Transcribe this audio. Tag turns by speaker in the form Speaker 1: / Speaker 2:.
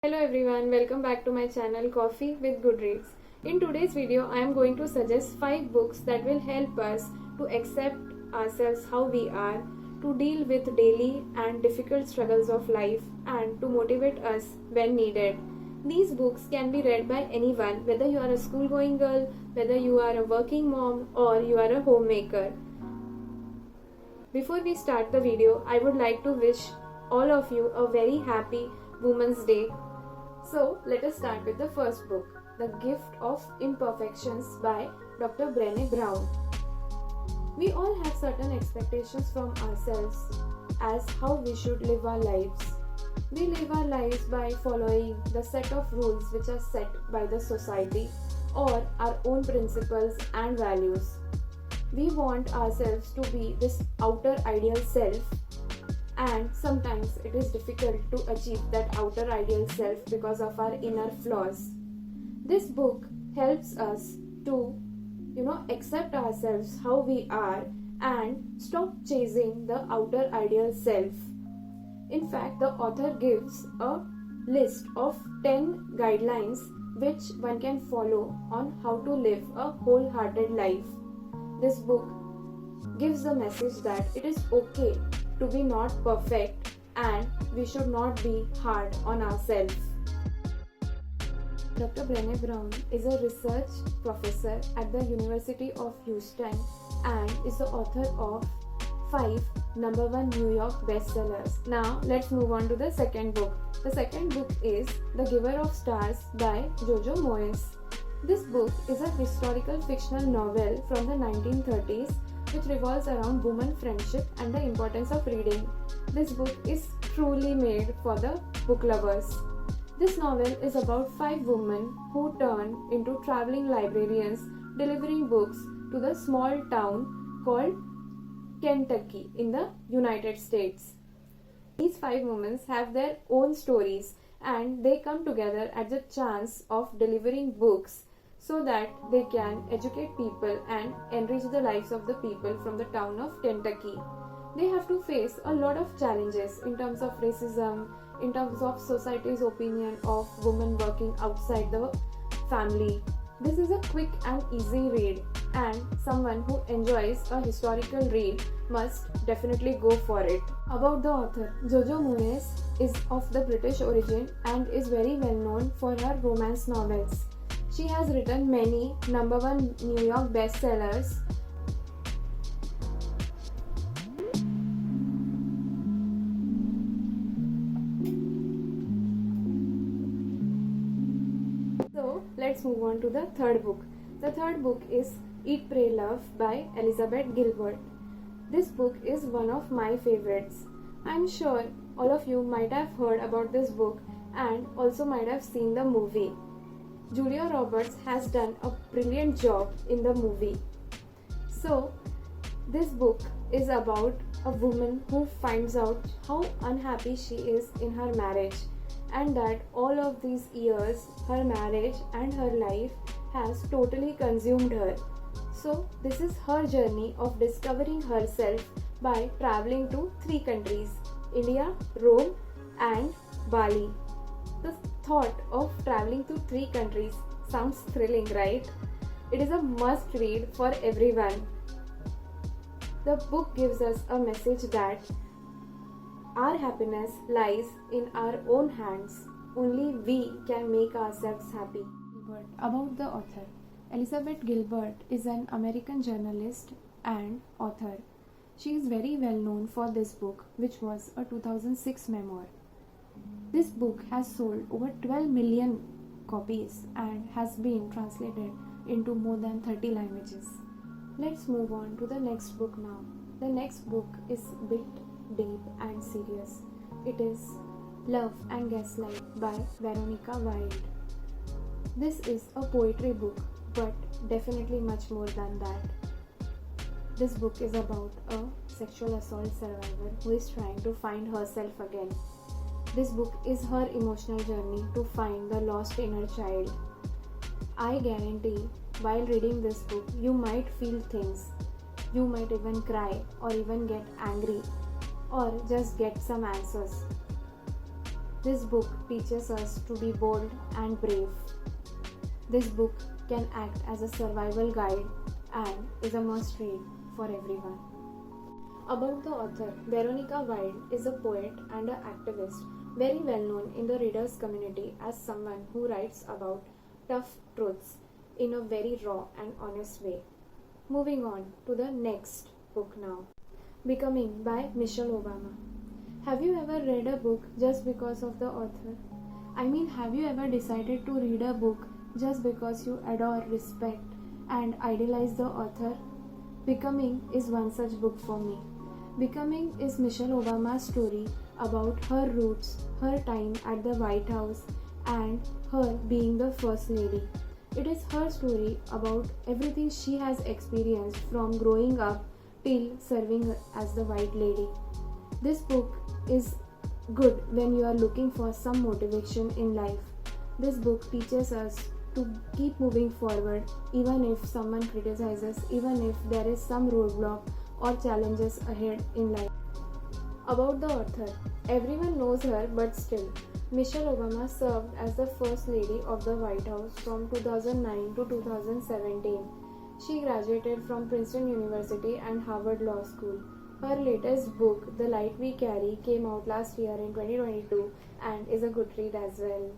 Speaker 1: Hello everyone, welcome back to my channel Coffee with Goodreads. In today's video, I am going to suggest 5 books that will help us to accept ourselves how we are, to deal with daily and difficult struggles of life, and to motivate us when needed. These books can be read by anyone, whether you are a school-going girl, whether you are a working mom, or you are a homemaker. Before we start the video, I would like to wish all of you a very happy Women's Day. So, let us start with the first book, The Gift of Imperfections by Dr. Brené Brown. We all have certain expectations from ourselves as how we should live our lives. We live our lives by following the set of rules which are set by the society or our own principles and values. We want ourselves to be this outer ideal self, and sometimes it is difficult to achieve that outer ideal self because of our inner flaws. This book helps us to accept ourselves how we are and stop chasing the outer ideal self. In fact, the author gives a list of 10 guidelines which one can follow on how to live a wholehearted life. This book gives the message that it is okay to be not perfect and we should not be hard on ourselves. Dr. Brené Brown is a research professor at the University of Houston and is the author of 5 number 1 New York bestsellers. Now let's move on to the second book. The second book is The Giver of Stars by Jojo Moyes. This book is a historical fictional novel from the 1930s which revolves around woman friendship and the importance of reading. This book is truly made for the book lovers. This novel is about 5 women who turn into traveling librarians delivering books to the small town called Kentucky in the United States. These 5 women have their own stories and they come together at the chance of delivering books so that they can educate people and enrich the lives of the people from the town of Kentucky. They have to face a lot of challenges in terms of racism, in terms of society's opinion of women working outside the family. This is a quick and easy read, and someone who enjoys a historical read must definitely go for it. About the author, Jojo Moyes is of the British origin and is very well known for her romance novels. She has written many number 1 New York bestsellers. So let's move on to the third book. The third book is Eat, Pray, Love by Elizabeth Gilbert. This book is one of my favorites. I'm sure all of you might have heard about this book and also might have seen the movie. Julia Roberts has done a brilliant job in the movie. So, this book is about a woman who finds out how unhappy she is in her marriage and that all of these years her marriage and her life has totally consumed her. So, this is her journey of discovering herself by traveling to 3 countries: India, Rome, and Bali. The thought of traveling to 3 countries sounds thrilling, right? It is a must read for everyone. The book gives us a message that our happiness lies in our own hands. Only we can make ourselves happy. About the author, Elizabeth Gilbert is an American journalist and author. She is very well known for this book, which was a 2006 memoir. This book has sold over 12 million copies and has been translated into more than 30 languages. Let's move on to the next book now. The next book is a bit deep and serious. It is Love and Gaslight by Veronica Wild. This is a poetry book, but definitely much more than that. This book is about a sexual assault survivor who is trying to find herself again. This book is her emotional journey to find the lost inner child. I guarantee while reading this book, you might feel things. You might even cry or even get angry or just get some answers. This book teaches us to be bold and brave. This book can act as a survival guide and is a must read for everyone. About the author, Veronica Wild is a poet and an activist, very well known in the readers' community as someone who writes about tough truths in a very raw and honest way. Moving on to the next book now. Becoming by Michelle Obama. Have you ever read a book just because of the author? I mean, have you ever decided to read a book just because you adore, respect, and idolize the author? Becoming is one such book for me. Becoming is Michelle Obama's story about her roots, her time at the White House, and her being the First Lady. It is her story about everything she has experienced from growing up till serving as the White Lady. This book is good when you are looking for some motivation in life. This book teaches us to keep moving forward even if someone criticizes, even if there is some roadblock or challenges ahead in life. About the author, everyone knows her, but still, Michelle Obama served as the First Lady of the White House from 2009 to 2017. She graduated from Princeton University and Harvard Law School. Her latest book, The Light We Carry, came out last year in 2022 and is a good read as well.